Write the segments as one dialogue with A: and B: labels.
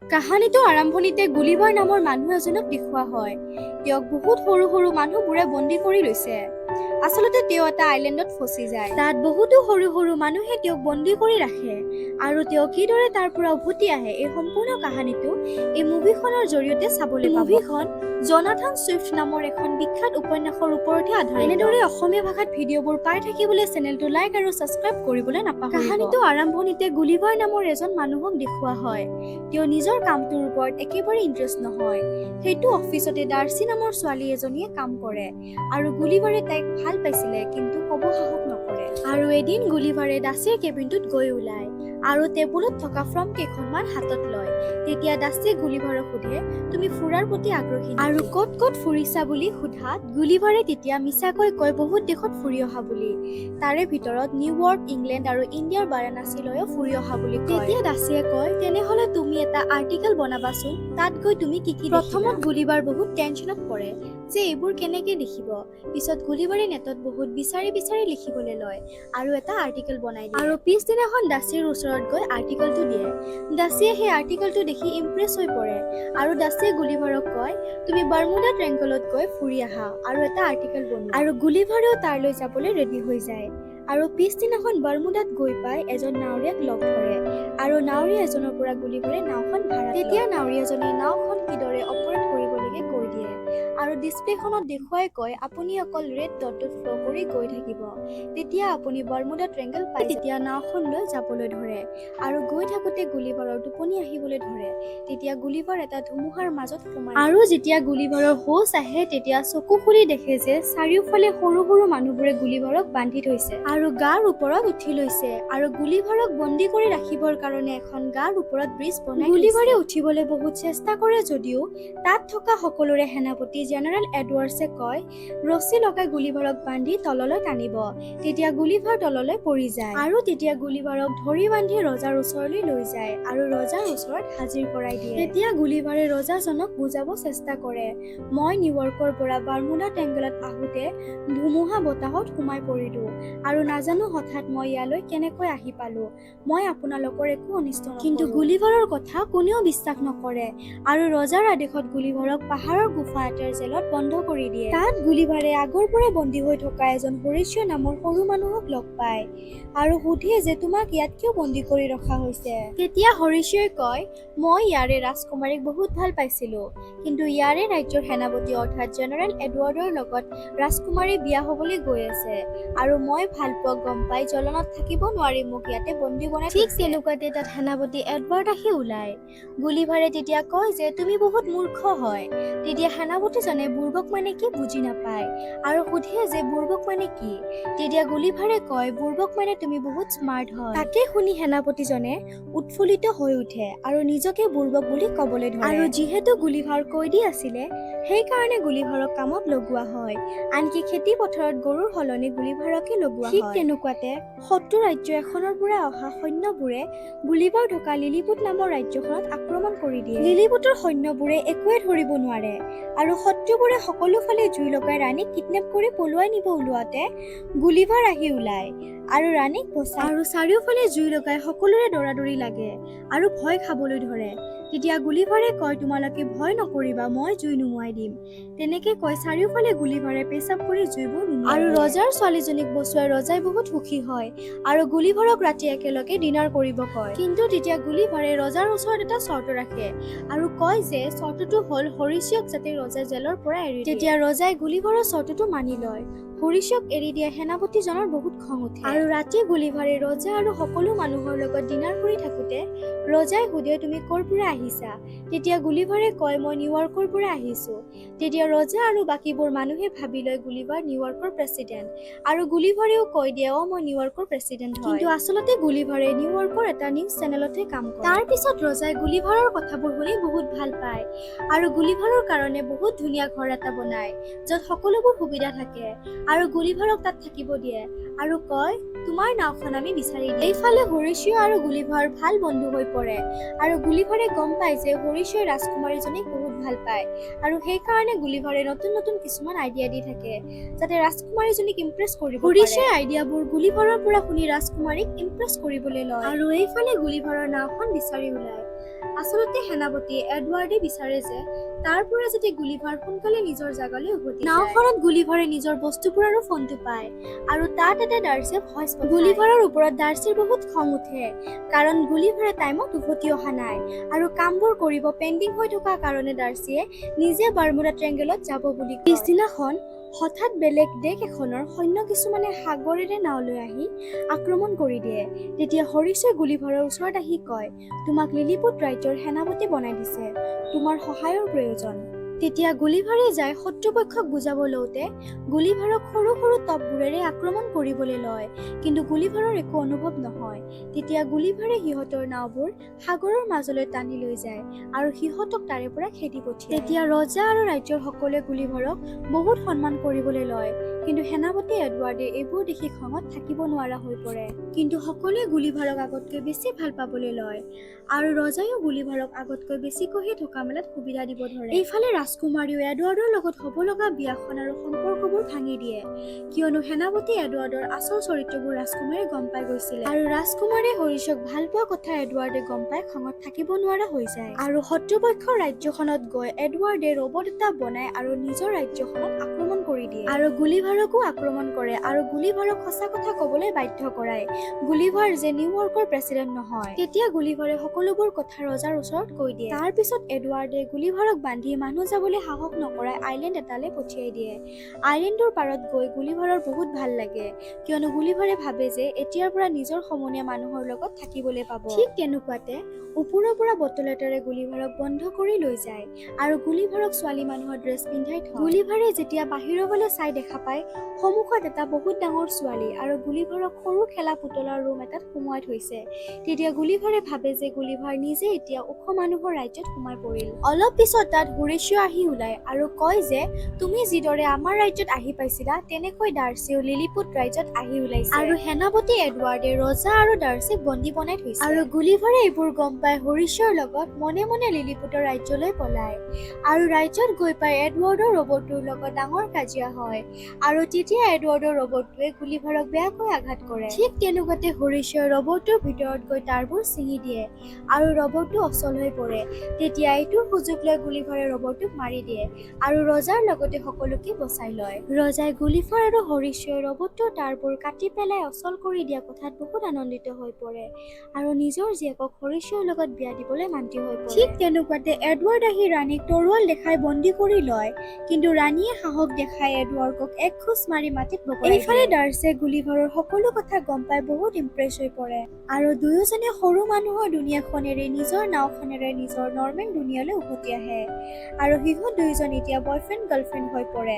A: কাহিনীটো আৰম্ভণিতে গুলিভাৰ নামৰ মানুহ এজনক দেখুওৱা হয়। তেওঁক বহুত সৰু সৰু মানুহবোৰে বন্দী কৰি লৈছে। আচলতে তেওঁ এটা আইলেণ্ডত ফচি যায়। তাত বহুতো সৰু সৰু মানুহে তেওঁক বন্দী কৰি ৰাখে আৰু তেওঁ কিদৰে তাৰ পৰা উভতি আহে এই সম্পূৰ্ণ কাহিনীটো এই মুভিখনৰ জৰিয়তে চাবলৈ পাব। মুভিখন জনাথন ছুইফ্ট নামৰ এখন বিখ্যাত উপন্যাসৰ ওপৰতে আধাৰিত। এনেদৰে অসমীয়া ভাষাত ভিডিঅ'বোৰ পাই থাকিবলৈ চেনেলটো লাইক আৰু ছাবস্ক্ৰাইব কৰিবলৈ নাপাহৰিব। কাহিনীটো আৰম্ভণিতে গুলিভাৰ নামৰ এজন মানুহক দেখুওৱা হয়। তেওঁ নিজৰ কামটোৰ ওপৰত একেবাৰে ইণ্টাৰেষ্ট নহয়। সেইটো অফিচতে ডাৰ্চি নামৰ ছোৱালী এজনীয়ে কাম কৰে আৰু গুলিভাৰে তাইক ভাল পাইছিলে কিন্তু ক'ব সাহস নকৰে। আৰু এদিন গুলিভাৰে ডাৰ্চিৰ কেবিনটোত গৈ ওলায় আৰু টেবুলত থকা ফৰ্ম কেইখনমান হাতত লয়। তেতিয়া ডাৰ্চিয়ে গুলিভাৰক সোধে, তুমি ফুৰাৰ প্ৰতি আগ্ৰহী আৰু ক'ত ক'ত ফুৰিছা বুলি সোধাত গুলিভাৰে তেতিয়া মিছাকৈ কয় বহুত দেশত ফুৰি অহা বুলি। তাৰে ভিতৰত নিউয়ৰ্ক, ইংলেণ্ড আৰু ইণ্ডিয়াৰ বাৰাণসীলৈও ফুৰি অহা বুলি কয়। তেতিয়া ডাৰ্চিয়ে কয়, তেনেহ'লে তুমি এটা আৰ্টিকেল বনাবাচোন, তাত গৈ তুমি কি কি প্ৰথমত গুলিভাৰ বহুত টেনচনত পৰে যে এইবোৰ কেনেকে লিখিব। পিছত গুলিভাৰে নেটত বহুত বিচাৰি লিখিবলৈ লয় আৰু এটা আৰ্টিকেল বনাই দিয়ে। আৰু পিছদিনাখন ডাৰ্চিৰ ওচৰত গৈ আৰ্টিকেলটো দিয়ে। ডাৰ্চিয়ে সেই আৰ্টিকেলটো দেখি ইমপ্ৰেছ হৈ পৰে আৰু ডাৰ্চিয়ে গুলিভাৰক কয়, তুমি বাৰ্মুডা ট্ৰেংগলত গৈ ফুৰি আহা আৰু এটা আৰ্টিকেল বনোৱা। আৰু গুলিভাৰেও তালৈ যাবলৈ ৰেডি হৈ যায়। আৰু পিছদিনাখন বাৰ্মুডাত গৈ পাই এজন নাৱৰীয়াক লগ ধৰে আৰু নাৱৰীয়া এজনৰ পৰা গুলিভাৰে নাওখন ভাড়াত লয়। তেতিয়া নাৱৰীয়াজনে নাওখন কিদৰে অপাৰেট কৰিব লাগে কৈ দিয়ে আৰু ডিছপ্লেখনত দেখুৱাই কয়, আপুনি অকল ৰেড ডটত ফ্ল' কৰি গৈ থাকিব, তেতিয়া আপুনি বাৰ্মুডা ট্ৰেংগল পাই। তেতিয়া নাওখন লৈ যাবলৈ ধৰে আৰু গৈ থাকোতে গুলিভাৰৰ টোপনি আহিবলৈ ধৰে। তেতিয়া গুলিভাৰ এটা ধুমুহাৰ মাজত সোমায় আৰু যেতিয়া গুলিভাৰৰ হোছ আহে তেতিয়া চকু খুলি দেখে যে চাৰিওফালে সৰু সৰু মানুহবোৰে গুলিভাৰক বান্ধি থৈছে আৰু গাৰ ওপৰত উঠি লৈছে আৰু গুলিভাৰক বন্দী কৰি ৰাখিবৰ কাৰণে এখন গাৰ ওপৰত ব্ৰিজ বনাই গুলিভাৰে উঠিবলৈ বহুত চেষ্টা কৰে যদিও তাত থকা সকলোৰে সেনাপতি জেনেৰেল এডৱাৰ্ডছে কয়, ৰছী লগাই গুলিভাৰক বান্ধি তললৈ টানিব। তেতিয়া গুলিভাৰ তললৈ পৰি যায় আৰু তেতিয়া গুলিভাৰক ধৰি বান্ধি ৰজাৰ ওচৰলৈ লৈ যায় আৰু ৰজাৰ ওচৰত হাজিৰ কৰাই দিয়ে। তেতিয়া গুলিভাৰে ৰজাজনক বুজাব চেষ্টা কৰে, মই নিউয়ৰ্কৰ পৰা বাৰ্মুডা ট্ৰেংগলত আহোঁতে ধুমুহা বতাহত সোমাই পৰিলো আৰু নাজানো হঠাৎ মই ইয়ালৈ কেনেকৈ আহি পালো। মই আপোনালোকৰ একো অনিষ্ট নকৰো। কিন্তু গুলিভাৰৰ কথা কোনেও বিশ্বাস নকৰে আৰু ৰজাৰ আদেশত গুলিভাৰক পাহাৰৰ গুফা এটাৰ জেলত বন্ধ কৰি দিয়ে। তাত গুলিভাৰে আগৰ পৰা বন্দী হৈ থকা এজন হৰিশ্য নামৰ সৰু মানুহক লগ পায় আৰু সুধে যে তোমাক ইয়াত কিয় বন্দী কৰি ৰখা হৈছে। তেতিয়া হৰিশ্যই কয়, মই ইয়াৰে ৰাজকুমাৰীক বহুত ভাল পাইছিলো, কিন্তু ইয়াৰে ৰাজ্যৰ সেনাপতি অৰ্থাৎ জেনেৰেল এডৱাৰ্ডৰ লগত ৰাজকুমাৰী বিয়া হ'বলৈ গৈ আছে আৰু মই ভাল পোৱা গম পাই জ্বলনত থাকিব নোৱাৰি মোক ইয়াতে বন্দী বনাই। ঠিক তেনেকুৱাতে তাত সেনাপতি এডৱাৰ্ড আহি ওলায়। গুলিভাৰে তেতিয়া কয় যে তুমি বহুত মূৰ্খ হয়। তেতিয়া সেনাপতিজনে বুৰ্বক মানে কি বুজি নাপায় আৰু সুধে যে বুৰ্বক মানে কি। তেতিয়া গুলিভাৰে কয়, বুৰ্বক মানে তুমি বহুত স্মাৰ্ট হয়। তাকে শুনি সেনাপতিজনে উৎফুল্লিত হৈ উঠে আৰু নিজকে বুৰ্বক বুলি ক'বলৈ ধৰে। আৰু যিহেতু গুলিভাৰ কয়দী আছিলে সেইকাৰণে গুলিভাৰক কামত লগোৱা হয়। আনকি খেতি পথাৰত গৰুৰ সলনি গুলিভাৰকে লগোৱা হয়। ঠিক তেনেকুৱাতে শত্ৰু ৰাজ্য এখনৰ পৰা অহা সৈন্যবোৰে গুলিভাৰ থকা লিলিপুট নামৰ ৰাজ্যখনত আক্ৰমণ কৰি দিয়ে। লিলিপুটৰ সৈন্যবোৰে একোৱে ধৰিব নোৱাৰে আৰু শত্ৰুবোৰে সকলো ফালে জুই লগাই ৰাণীক কিডনেপ কৰি পলুৱাই নিব ওলোৱাতে গুলিভাৰ আহি ওলায় আৰু ৰাণীক বচায় আৰু চাৰিওফালে জুই লগাই সকলোৰে দৌৰাদৌৰি লাগে আৰু ভয় খাবলৈ ধৰে। তেতিয়া গুলিভাৰে কয়, তোমালোকে ভয় নকৰিবা, মই জুই নুমুৱাই দিম। তেনেকে কৈ চাৰিওফালে গুলিভাৰে পেচাব কৰি জুইবোৰ নুমুৱাই আৰু ৰজাৰ ছোৱালীজনীক বচুৱাই ৰজাই বহুত সুখী হয় আৰু গুলিভাৰক ৰাতি একেলগে ডিনাৰ কৰিব কয়। কিন্তু তেতিয়া গুলিভাৰে ৰজাৰ ওচৰত এটা চৰ্ত ৰাখে আৰু কয় যে চৰ্তটো হ'ল হৰিশ্যক যাতে ৰজাই জেলৰ পৰা এৰি দিয়ে। তেতিয়া ৰজাই গুলিভাৰৰ চৰ্তটো মানি লয়। হৰিশ্যক এৰি দিয়া সেনাপতিজনৰ বহুত খং উঠে আৰু ৰাতি গুলিভাৰে ৰজা আৰু সকলো মানুহৰ লগত ডিনাৰ কৰি থাকোতে ৰজাই সুধে, তুমি ক'ৰ পৰা আহিছা? তেতিয়া গুলিভাৰে কয়, মই নিউয়ৰ্কৰ পৰা আহিছো। তেতিয়া ৰজা আৰু বাকীবোৰ মানুহে ভাবি লয় গুলিভাৰ নিউয়ৰ্কৰ প্ৰেচিডেণ্ট আৰু গুলিভাৰেও কৈ দিয়ে, মই নিউয়ৰ্কৰ প্ৰেচিডেণ্ট হয়। কিন্তু আচলতে গুলিভাৰে নিউয়ৰ্কৰ এটা নিউজ চেনেলতহে কাম কৰে। তাৰ পিছত ৰজাই গুলিভাৰৰ কথাবোৰ শুনি বহুত ভাল পায় আৰু গুলিভাৰৰ কাৰণে বহুত ধুনীয়া ঘৰ এটা বনায় য'ত সকলোবোৰ সুবিধা থাকে আৰু গুলিভাৰক তাত থাকিব দিয়ে আৰু কয়, তোমাৰ নাওখন আমি বিচাৰি দিম। এইফালে হৰিশ্য আৰু গুলিভাৰ ভাল বন্ধু হৈ পৰে আৰু গুলিভাৰে গম পায় যে হৰিশ্যই ৰাজকুমাৰীজনীক বহুত ভাল পায় আৰু সেইকাৰণে গুলিভাৰে নতুন নতুন কিছুমান আইডিয়া দি থাকে যাতে ৰাজকুমাৰীজনীক ইমপ্ৰেছ কৰিব পাৰে। হৰিশ্যই আইডিয়াবোৰ গুলিভাৰৰ পৰা শুনি ৰাজকুমাৰীক ইমপ্ৰেছ কৰিবলৈ লয় আৰু এইফালে গুলিভাৰৰ নাওখন বিচাৰি ওলায় আচলতে সেনাপতি এডৱাৰ্ডে বিচাৰে যে তাৰ পৰা যাতে গুলিভাৰ সোনকালে নিজৰ জাগালৈ উভতি যায়। নাওখনত গুলিভাৰে নিজৰ বস্তুবোৰ আৰু ফোনটো পায় আৰু তাত এটা ডাৰ্চিয়ে ভইচ পঠায়। গুলিভাৰৰ ওপৰত ডাৰ্চিৰ বহুত খং উঠে কাৰণ গুলিভাৰে টাইমত উভতি অহা নাই আৰু কামবোৰ কৰিব পেণ্ডিং হৈ থকা কাৰণে ডাৰ্চিয়ে নিজে বাৰ্মুডা ট্ৰেংগলত যাব বুলি কয়। পিছদিনাখন হঠাৎ বেলেগ দেশ এখনৰ সৈন্য কিছুমানে সাগৰেৰে নাওলৈ আহি আক্ৰমণ কৰি দিয়ে। তেতিয়া হৰিশে গুলিভাৰৰ ওচৰত আহি কয়, তোমাক লিলিপুট ৰাজ্যৰ সেনাপতি বনাই দিছে, তোমাৰ সহায়ৰ প্ৰয়োজন। তেতিয়া গুলিভাৰে যায় শত্ৰুপক্ষক বুজাব লওঁতে গুলিভাৰক সৰু সৰু টপবোৰেৰে আক্ৰমণ কৰিবলৈ লয়, কিন্তু গুলিভাৰৰ একো অনুভৱ নহয়। তেতিয়া গুলিভাৰে সিহঁতৰ নাওবোৰ সাগৰৰ মাজলৈ টানি লৈ যায় আৰু সিহঁতক তাৰে পৰা খেদি পঠিয়ায়। তেতিয়া ৰজা আৰু ৰাজ্যৰ সকলোৱে গুলিভাৰক বহুত সন্মান কৰিবলৈ লয়, কিন্তু সেনাপতি এডৱাৰ্ডে এইবোৰ দেখি খঙত থাকিব নোৱাৰা হৈ পৰে। কিন্তু সকলোৱে গুলিভাৰক আগতকৈ বেছি ভাল পাবলৈ লয় আৰু ৰজাইও গুলিভাৰক আগতকৈ বেছিকৈহে থকা মেলাত সুবিধা দিব ধৰে। এইফালে ৰাজকুমাৰীও এডৱাৰ্ডৰ লগত হ'ব লগা বিয়াখন আৰু সম্পৰ্কবোৰ ভাঙি দিয়ে, কিয়নো সেনাপতি এডৱাৰ্ডৰ আচল চৰিত্ৰবোৰ ৰাজকুমাৰে গম পাই গৈছিলে আৰু ৰাজকুমাৰে হৰিশক ভাল পোৱা কথা এডৱাৰ্ডে গম পাই খঙত থাকিব নোৱাৰা হৈ যায় আৰু শত্ৰুপক্ষৰ ৰাজ্যখনত গৈ এডৱাৰ্ডে ৰবট এটা বনাই আৰু নিজৰ ৰাজ্যখনত আক্ৰমণ কৰি দিয়ে আৰু গুলিভাৰকো আক্ৰমণ কৰে আৰু গুলিভাৰক সঁচা কথা ক'বলৈ বাধ্য কৰায় গুলিভাৰ যে নিউয়ৰ্কৰ প্ৰেচিডেণ্ট নহয়। তেতিয়া গুলিভাৰে সকলোবোৰ কথা ৰজাৰ ওচৰত কৈ দিয়ে। তাৰ পিছত এডৱাৰ্ডে গুলিভাৰক বান্ধি মানুহ যাবলৈ সাহস নকৰাই আইলেণ্ড এটালৈ পঠিয়াই দিয়ে। আইলেণ্ডৰ পাৰত গৈ গুলিভাৰৰ বহুত ভাল লাগে, কিয়নো গুলিভাৰে ভাবে যে এতিয়াৰ পৰা নিজৰ সমনীয়া মানুহৰ লগত থাকিবলৈ পাব। ঠিক তেনেকুৱাতে ওপৰৰ পৰা বটল এটাৰে গুলিভাৰক বন্ধ কৰি লৈ যায় আৰু গুলিভাৰক ছোৱালী মানুহৰ ড্ৰেছ পিন্ধাই থয়। গুলিভাৰে যেতিয়া বাহিৰলৈ চাই দেখা পায় সন্মুখত এটা বহুত ডাঙৰ ছোৱালী আৰু গুলিভাৰক সৰু খেলা পুতলাৰ ৰুম এটাত সোমোৱাই থৈছে। তেতিয়া গুলিভাৰে ভাবে যে গুলিভাৰ নিজে এতিয়া ওখ মানুহৰ ৰাজ্যত সোমাই পৰিল। অলপ পিছত তাত হৰিশিও আহি ওলায় আৰু কয় যে তুমি যিদৰে আমাৰ ৰাজ্যত আহি পাইছিলা তেনেকৈ ডাৰ্চিও লিলিপুট ৰাজ্যত আহি ওলাইছে আৰু সেনাপতি এডৱাৰ্ডে ৰজা আৰু ডাৰ্চিক বন্দী বনাই থৈছে। আৰু গুলিভাৰে এইবোৰ গম পাই হৰিশৰ লগত মনে মনে লিলিপুটৰ ৰাজ্যলৈ পলায় আৰু ৰাজ্যত গৈ পাই এডৱাৰ্ডৰ ৰবটটোৰ লগত ডাঙৰ কাজিয়া হয় আৰু তেতিয়া এডৱাৰ্ডৰ ৰবটটোৱে গুলিভাৰক বেয়াকৈ আঘাত কৰে। ঠিক তেনেকুৱাতে হৰিশে ৰবটটোৰ ভিতৰত গৈ তাঁৰবোৰ ছিঙি দিয়ে আৰু ৰবটটো অচল হৈ পৰে। তেতিয়া এইটোৰ সুযোগ লৈ গুলিভাৰে ৰবটটোক মাৰি দিয়ে আৰু ৰজাৰ লগতে সকলোকে বচাই লয়। ৰজাই গুলিভাৰ আৰু হৰিশে ৰবটটোৰ তাঁৰবোৰ কাটি পেলাই অচল কৰি দিয়া কথাত বহুত আনন্দিত হৈ পৰে আৰু নিজৰ জীয়েকক হৰিশৰ লগত বিয়া দিবলৈ মান্তি হৈ পৰে। ঠিক তেনেকুৱাতে এডৱাৰ্ড আহি ৰাণীক তৰোৱাল দেখাই বন্দী কৰি লয়, কিন্তু ৰাণীয়ে সাহস দেখাই এডৱাৰ্ডক এক খোজ মাৰি মাটিত বগৰাই দিয়ে। এইফালে ডাৰ্চিয়ে গুলিভাৰৰ সকলো কথা গম পাই বহুত ইমপ্ৰেছ হৈ পৰে আৰু দুয়োজনে সৰু মানুহৰ দুনিয়াখন এৰি নিজৰ নাওখনেৰে নিজৰ নৰ্মেল দুনিয়ালৈ উভতি আহে আৰু সিহঁত দুয়োজন এতিয়া বয়ফ্ৰেণ্ড গাৰ্লফ্ৰেণ্ড হৈ পৰে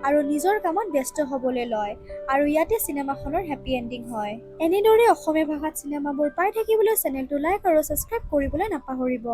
A: আৰু নিজৰ কামত ব্যস্ত হ'বলৈ লয় আৰু ইয়াতে চিনেমাখনৰ হেপী এণ্ডিং হয়। এনেদৰে অসমীয়া ভাষাত চিনেমাবোৰ পাই থাকিবলৈ চেনেলটো লাইক আৰু ছাবস্ক্ৰাইব কৰিবলৈ নাপাহৰিব।